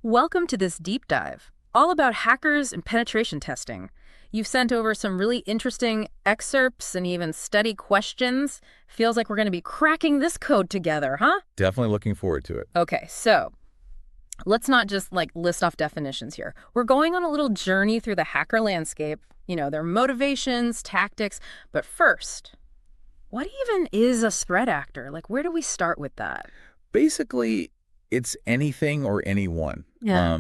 Welcome to this deep dive, all about hackers and penetration testing. You've sent over some really interesting excerpts and even study questions. Feels like we're going to be cracking this code together, huh? Definitely looking forward to it. Okay, so let's not just list off definitions here. We're going on a little journey through the hacker landscape, their motivations, tactics. But first, what even is a threat actor? Where do we start with that? Basically, it's anything or anyone. Yeah.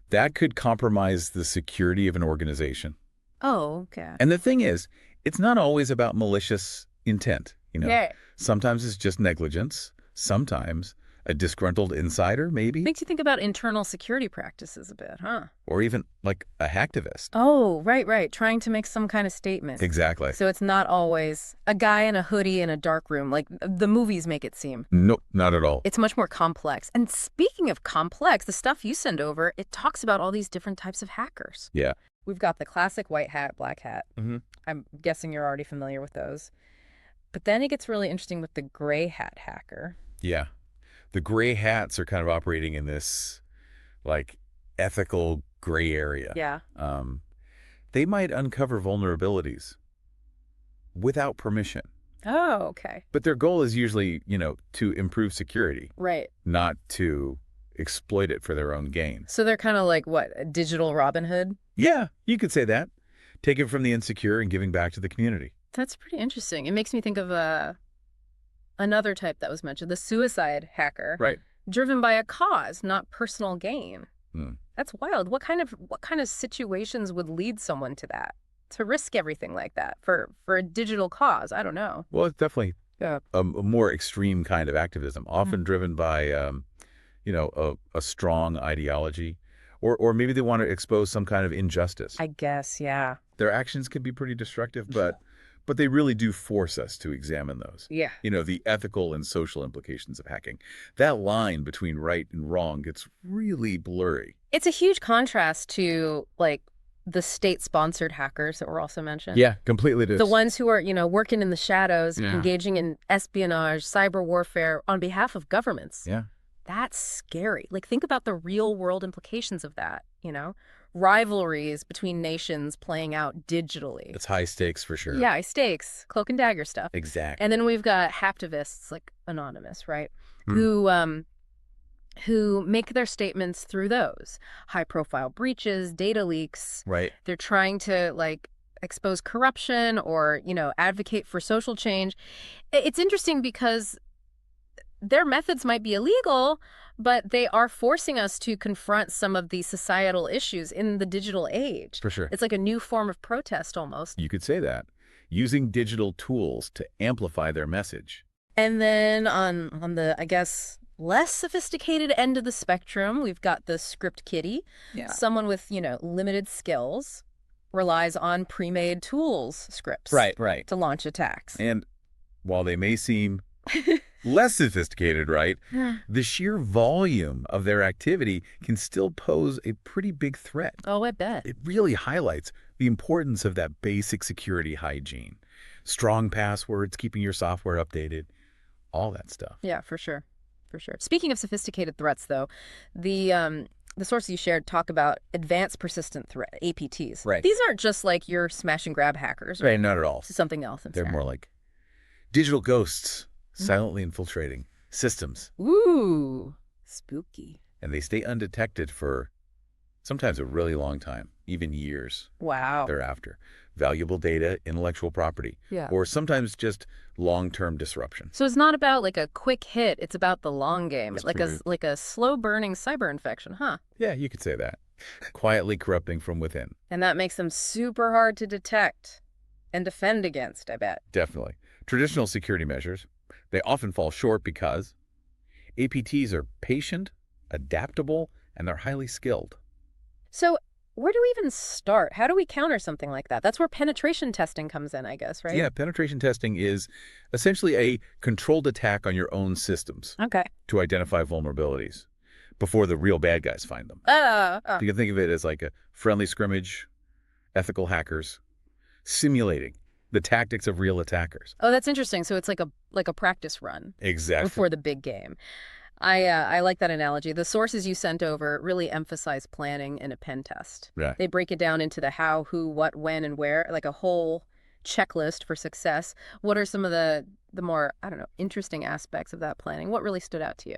That could compromise the security of an organization. Oh, okay. And the thing is, it's not always about malicious intent. Yeah. Sometimes it's just negligence. Sometimes a disgruntled insider, maybe. Makes you think about internal security practices a bit, huh? Or even like a hacktivist. Oh, right. Trying to make some kind of statement. Exactly. So it's not always a guy in a hoodie in a dark room, like the movies make it seem. Nope, not at all. It's much more complex. And speaking of complex, the stuff you send over, it talks about all these different types of hackers. Yeah. We've got the classic white hat, black hat. Mm-hmm. I'm guessing you're already familiar with those. But then it gets really interesting with the gray hat hacker. Yeah. The gray hats are kind of operating in this, ethical gray area. Yeah. They might uncover vulnerabilities without permission. Oh, okay. But their goal is usually, to improve security, Right. not to exploit it for their own gain. So they're kind of like, what, a digital Robin Hood? Yeah, you could say that. Taking from the insecure and giving back to the community. That's pretty interesting. It makes me think of another type that was mentioned, the suicide hacker. Right. Driven by a cause, not personal gain. Hmm. That's wild. What kind of situations would lead someone to that? To risk everything like that for a digital cause? I don't know. Well, it's definitely Yeah. a more extreme kind of activism, often driven by, a strong ideology. Or maybe they want to expose some kind of injustice. I guess, yeah. Their actions can be pretty destructive, but they really do force us to examine those. Yeah. The ethical and social implications of hacking. That line between right and wrong gets really blurry. It's a huge contrast to, the state-sponsored hackers that were also mentioned. Yeah, completely. The ones who are, working in the shadows, Yeah. engaging in espionage, cyber warfare on behalf of governments. Yeah. That's scary. Think about the real-world implications of that, Rivalries between nations playing out digitally. It's high stakes for sure. Yeah, high stakes, cloak and dagger stuff. Exactly. And then we've got hacktivists, like Anonymous, right? Hmm. Who make their statements through those high-profile breaches, data leaks. Right. They're trying to, expose corruption or, advocate for social change. It's interesting because their methods might be illegal, but they are forcing us to confront some of the societal issues in the digital age. For sure. It's like a new form of protest almost. You could say that. Using digital tools to amplify their message. And then on the, I guess, less sophisticated end of the spectrum, we've got the script kiddie. Yeah. Someone with, limited skills relies on pre-made tools, scripts. Right. To launch attacks. And while they may seem less sophisticated, right, the sheer volume of their activity can still pose a pretty big threat. Oh, I bet. It really highlights the importance of that basic security hygiene. Strong passwords, keeping your software updated, all that stuff. Yeah, for sure. For sure. Speaking of sophisticated threats, though, the sources you shared talk about advanced persistent threat, APTs. Right. These aren't just like your smash and grab hackers. Right, not at all. This is something else They're instead. more like digital ghosts, silently infiltrating systems. Ooh, spooky. And they stay undetected for sometimes a really long time, even years Wow. thereafter. Valuable data, intellectual property, Yeah. or sometimes just long-term disruption. So it's not about a quick hit. It's about the long game. That's Like a slow burning cyber infection, huh? Yeah, you could say that. Quietly corrupting from within. And that makes them super hard to detect and defend against, I bet. Definitely. Traditional security measures, they often fall short because APTs are patient, adaptable, and they're highly skilled. So where do we even start? How do we counter something like that? That's where penetration testing comes in, I guess, right? Yeah, penetration testing is essentially a controlled attack on your own systems Okay. to identify vulnerabilities before the real bad guys find them. You can think of it as like a friendly scrimmage, ethical hackers simulating the tactics of real attackers. Oh, that's interesting. So it's like a practice run Exactly. before the big game. I like that analogy. The sources you sent over really emphasize planning in a pen test. Yeah. They break it down into the how, who, what, when, and where, like a whole checklist for success. What are some of the more, I don't know, interesting aspects of that planning? What really stood out to you?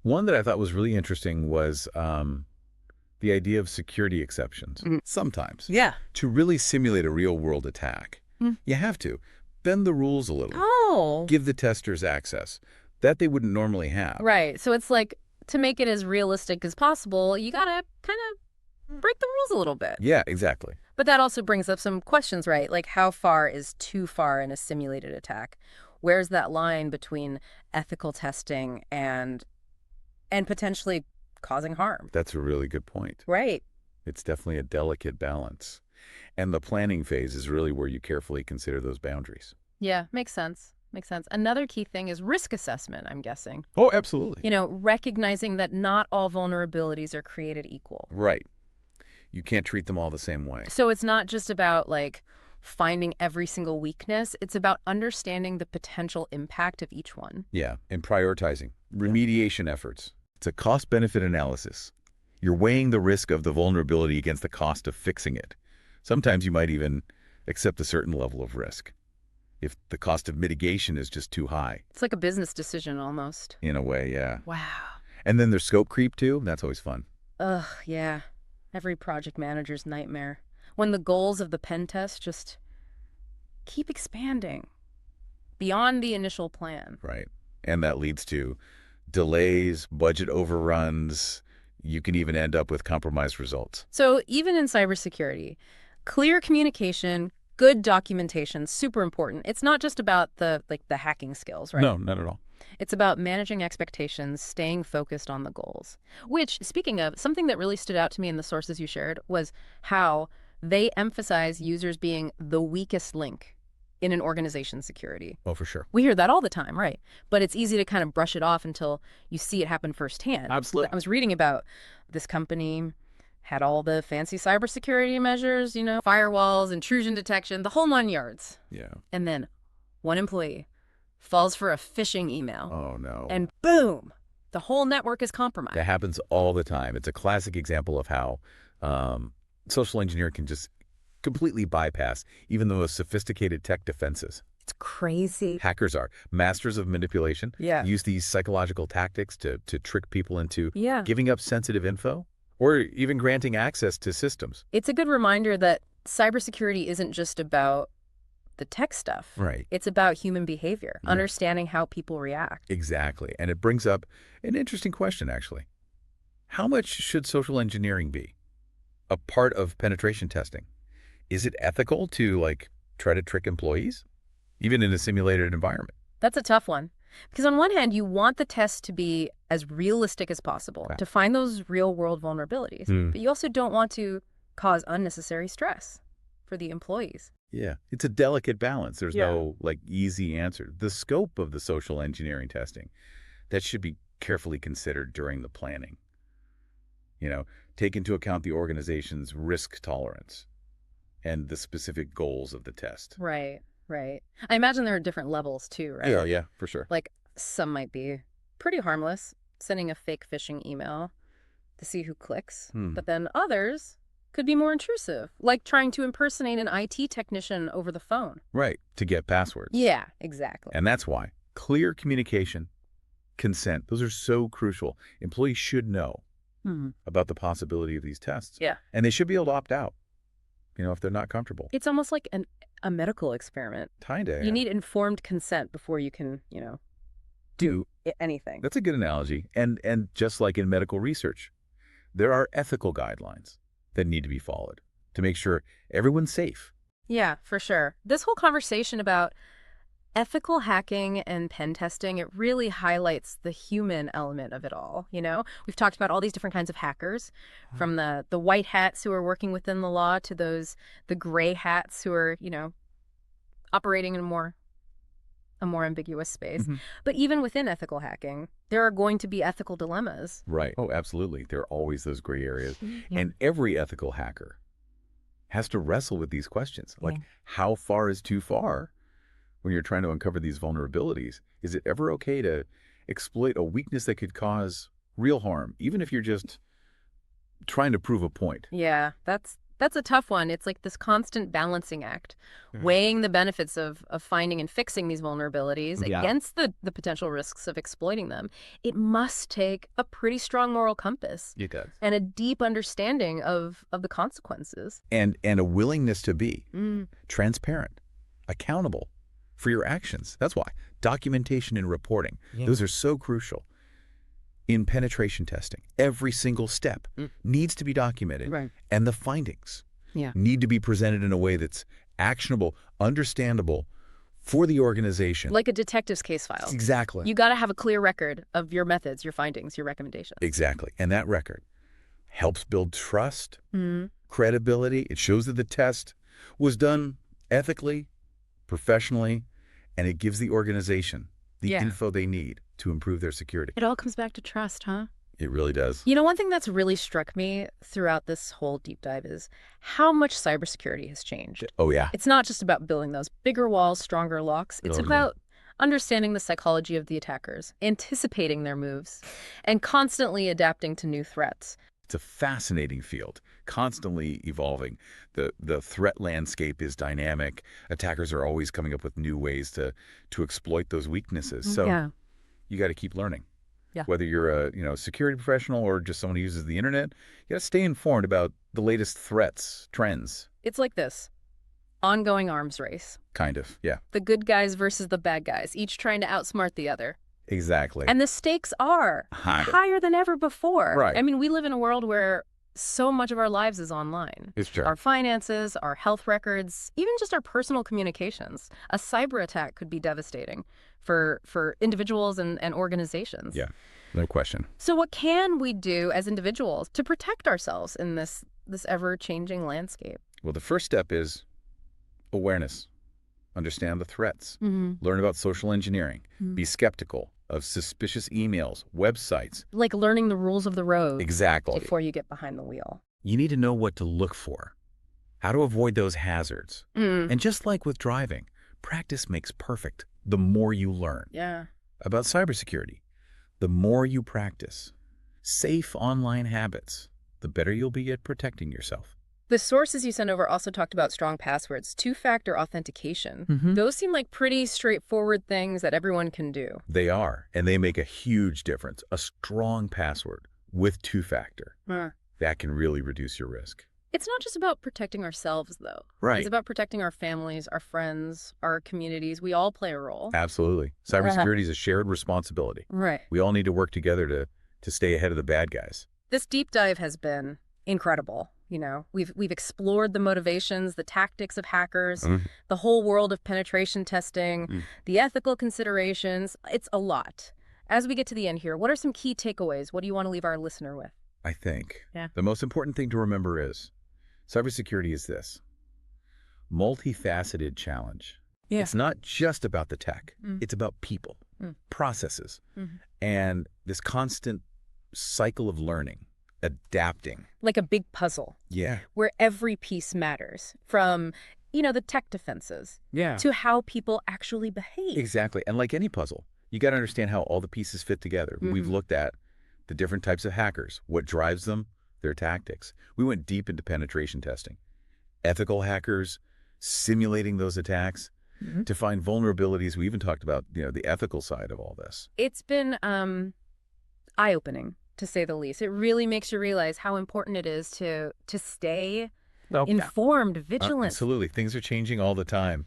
One that I thought was really interesting was the idea of security exceptions. Sometimes. Yeah. To really simulate a real-world attack, you have to bend the rules a little. Oh. Give the testers access that they wouldn't normally have. Right. So it's like, to make it as realistic as possible, you gotta kind of break the rules a little bit. Yeah, exactly. But that also brings up some questions, right? Like, how far is too far in a simulated attack? Where's that line between ethical testing and potentially causing harm? That's a really good point. Right. It's definitely a delicate balance. And the planning phase is really where you carefully consider those boundaries. Yeah, makes sense. Makes sense. Another key thing is risk assessment, I'm guessing. Oh, absolutely. You know, recognizing that not all vulnerabilities are created equal. Right. You can't treat them all the same way. So it's not just about, like, finding every single weakness. It's about understanding the potential impact of each one. Yeah, and prioritizing remediation efforts. It's a cost-benefit analysis. You're weighing the risk of the vulnerability against the cost of fixing it. Sometimes you might even accept a certain level of risk if the cost of mitigation is just too high. It's like a business decision almost. In a way, yeah. Wow. And then there's scope creep, too. That's always fun. Ugh, yeah. Every project manager's nightmare. When the goals of the pen test just keep expanding beyond the initial plan. Right. And that leads to delays, budget overruns. You can even end up with compromised results. So even in cybersecurity, clear communication, good documentation, super important. It's not just about the hacking skills, right? No, not at all. It's about managing expectations, staying focused on the goals. Which, speaking of, something that really stood out to me in the sources you shared was how they emphasize users being the weakest link in an organization's security. Oh, for sure. We hear that all the time, right? But it's easy to kind of brush it off until you see it happen firsthand. Absolutely. I was reading about this company had all the fancy cybersecurity measures, you know, firewalls, intrusion detection, the whole 9 yards. Yeah. And then one employee falls for a phishing email. Oh, no. And boom, the whole network is compromised. That happens all the time. It's a classic example of how social engineering can just completely bypass even the most sophisticated tech defenses. It's crazy. Hackers are masters of manipulation. Yeah. Use these psychological tactics to trick people into Yeah. giving up sensitive info or even granting access to systems. It's a good reminder that cybersecurity isn't just about the tech stuff. Right. It's about human behavior, Yeah. understanding how people react. Exactly. And it brings up an interesting question, actually. How much should social engineering be a part of penetration testing? Is it ethical to, like, try to trick employees, even in a simulated environment? That's a tough one. Because on one hand, you want the test to be as realistic as possible, Right. to find those real-world vulnerabilities. But you also don't want to cause unnecessary stress for the employees. Yeah. It's a delicate balance. There's Yeah. no, like, easy answer. The scope of the social engineering testing, that should be carefully considered during the planning. You know, take into account the organization's risk tolerance and the specific goals of the test. Right, right. I imagine there are different levels too, right? Yeah, for sure. Like, some might be pretty harmless, sending a fake phishing email to see who clicks. But then others could be more intrusive, like trying to impersonate an IT technician over the phone. Right, to get passwords. Yeah, exactly. And that's why clear communication, consent, those are so crucial. Employees should know about the possibility of these tests. Yeah. And they should be able to opt out, you know, if they're not comfortable. It's almost like a medical experiment. Kinda. You need informed consent before you can, do anything. That's a good analogy. And just like in medical research, there are ethical guidelines that need to be followed to make sure everyone's safe. Yeah, for sure. This whole conversation about ethical hacking and pen testing, it really highlights the human element of it all, you know? We've talked about all these different kinds of hackers, from the white hats who are working within the law to the gray hats who are, operating in a more ambiguous space. But even within ethical hacking, there are going to be ethical dilemmas. Right. Oh, absolutely. There are always those gray areas. Yeah. And every ethical hacker has to wrestle with these questions. Like, how far is too far when you're trying to uncover these vulnerabilities? Is it ever okay to exploit a weakness that could cause real harm, even if you're just trying to prove a point. Yeah, that's a tough one. It's like this constant balancing act, Mhm. weighing the benefits of finding and fixing these vulnerabilities Yeah. against the potential risks of exploiting them. It must take a pretty strong moral compass It does. and a deep understanding of the consequences. And a willingness to be Mm, transparent, accountable for your actions. That's why. Documentation and reporting. Yeah. Those are so crucial. In penetration testing, every single step Mm. needs to be documented, Right. and the findings Yeah. need to be presented in a way that's actionable, understandable for the organization. Like a detective's case file. Exactly. You got to have a clear record of your methods, your findings, your recommendations. Exactly. And that record helps build trust, Mm. credibility. It shows that the test was done ethically, professionally, and it gives the organization the Yeah. info they need to improve their security. It all comes back to trust, huh? It really does. You know, one thing that's really struck me throughout this whole deep dive is how much cybersecurity has changed. Oh, yeah. It's not just about building those bigger walls, stronger locks. It's Totally. about understanding the psychology of the attackers, anticipating their moves, and constantly adapting to new threats. It's a fascinating field, constantly evolving. The threat landscape is dynamic. Attackers are always coming up with new ways to exploit those weaknesses. So Yeah. you got to keep learning. Yeah. Whether you're a security professional or just someone who uses the internet, you got to stay informed about the latest threats, trends. It's like this ongoing arms race. Kind of. Yeah, The good guys versus the bad guys, each trying to outsmart the other. exactly. And the stakes are Higher. higher than ever before. Right. I mean, we live in a world where so much of our lives is online. It's true. Our finances, our health records, even just our personal communications. A cyber attack could be devastating for individuals and organizations. Yeah, no question. So what can we do as individuals to protect ourselves in this ever-changing landscape? Well, the first step is awareness. Understand the threats. Mm-hmm. Learn about social engineering. Be skeptical of suspicious emails, websites. Like learning the rules of the road Exactly. before you get behind the wheel. You need to know what to look for, how to avoid those hazards. Mm. And just like with driving, practice makes perfect the more you learn. Yeah. About cybersecurity, the more you practice safe online habits, the better you'll be at protecting yourself. The sources you sent over also talked about strong passwords, two-factor authentication. Mhm. Those seem like pretty straightforward things that everyone can do. They are, and they make a huge difference. A strong password with two-factor, that can really reduce your risk. It's not just about protecting ourselves, though. Right. It's about protecting our families, our friends, our communities. We all play a role. Absolutely. Cybersecurity is a shared responsibility. Right. We all need to work together to stay ahead of the bad guys. This deep dive has been incredible. You know, we've explored the motivations, the tactics of hackers, the whole world of penetration testing, the ethical considerations. It's a lot. As we get to the end here, what are some key takeaways? What do you want to leave our listener with? I think Yeah. the most important thing to remember is cybersecurity is this multifaceted challenge. Yeah. It's not just about the tech. Mm. It's about people, processes, Mhm. and this constant cycle of learning, adapting. Like a big puzzle Yeah. where every piece matters, from, the tech defenses Yeah. to how people actually behave. Exactly. And like any puzzle, you got to understand how all the pieces fit together. We've looked at the different types of hackers, what drives them, their tactics. We went deep into penetration testing. Ethical hackers, simulating those attacks to find vulnerabilities. We even talked about, the ethical side of all this. It's been eye-opening, to say the least. It really makes you realize how important it is to stay informed, vigilant. Absolutely. Things are changing all the time.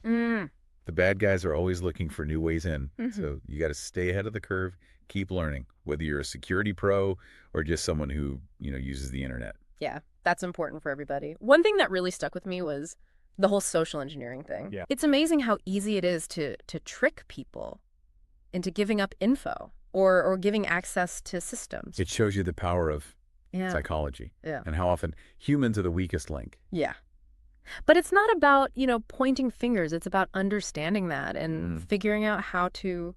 The bad guys are always looking for new ways in. So you got to stay ahead of the curve, keep learning, whether you're a security pro or just someone who, uses the internet. Yeah, that's important for everybody. One thing that really stuck with me was the whole social engineering thing. Yeah. It's amazing how easy it is to trick people into giving up info or giving access to systems. It shows you the power of Yeah. psychology Yeah. and how often humans are the weakest link. Yeah. But it's not about, pointing fingers. It's about understanding that and figuring out how to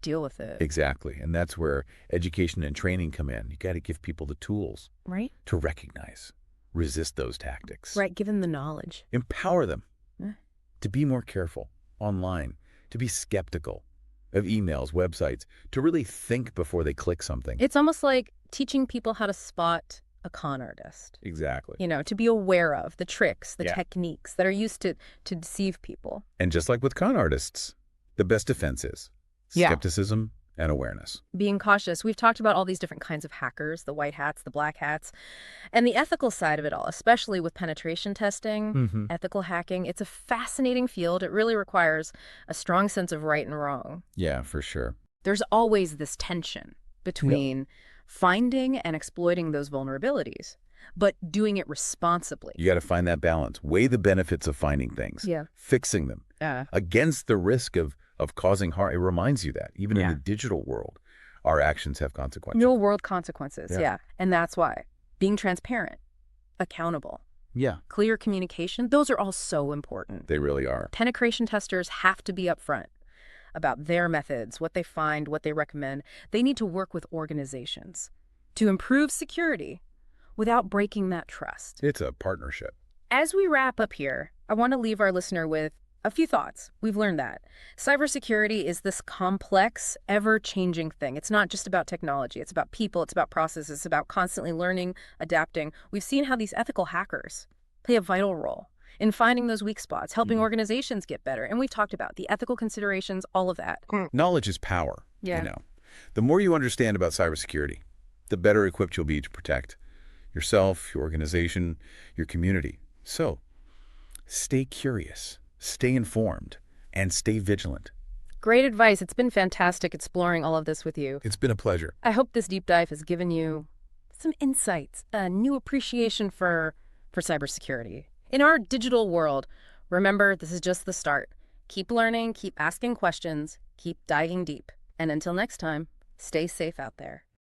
deal with it. Exactly. And that's where education and training come in. You got to give people the tools Right? to recognize, resist those tactics. Right. Give them the knowledge. Empower them Yeah. to be more careful online, to be skeptical, of emails, websites, to really think before they click something. It's almost like teaching people how to spot a con artist. Exactly. To be aware of the tricks, the Yeah. techniques that are used to deceive people. And just like with con artists, the best defense is Yeah. skepticism and awareness. Being cautious. We've talked about all these different kinds of hackers, the white hats, the black hats, and the ethical side of it all, especially with penetration testing, ethical hacking. It's a fascinating field. It really requires a strong sense of right and wrong. Yeah, for sure. There's always this tension between finding and exploiting those vulnerabilities, but doing it responsibly. You got to find that balance. Weigh the benefits of finding things, Yeah. fixing them, against the risk of causing harm. It reminds you that, even in Yeah. the digital world, our actions have consequences. Real world consequences, Yeah. yeah. And that's why being transparent, accountable, Yeah, clear communication, those are all so important. they really are. Penetration testers have to be upfront about their methods, what they find, what they recommend. They need to work with organizations to improve security without breaking that trust. It's a partnership. As we wrap up here, I want to leave our listener with a few thoughts. We've learned that cybersecurity is this complex, ever-changing thing. It's not just about technology. It's about people. It's about processes. It's about constantly learning, adapting. We've seen how these ethical hackers play a vital role in finding those weak spots, helping organizations get better. And we've talked about the ethical considerations, all of that. Knowledge is power. Yeah. The more you understand about cybersecurity, the better equipped you'll be to protect yourself, your organization, your community. So, stay curious, stay informed, and stay vigilant. Great advice. It's been fantastic exploring all of this with you. It's been a pleasure. I hope this deep dive has given you some insights, a new appreciation for cybersecurity. In our digital world, remember, this is just the start. Keep learning, keep asking questions, keep diving deep. And until next time, stay safe out there.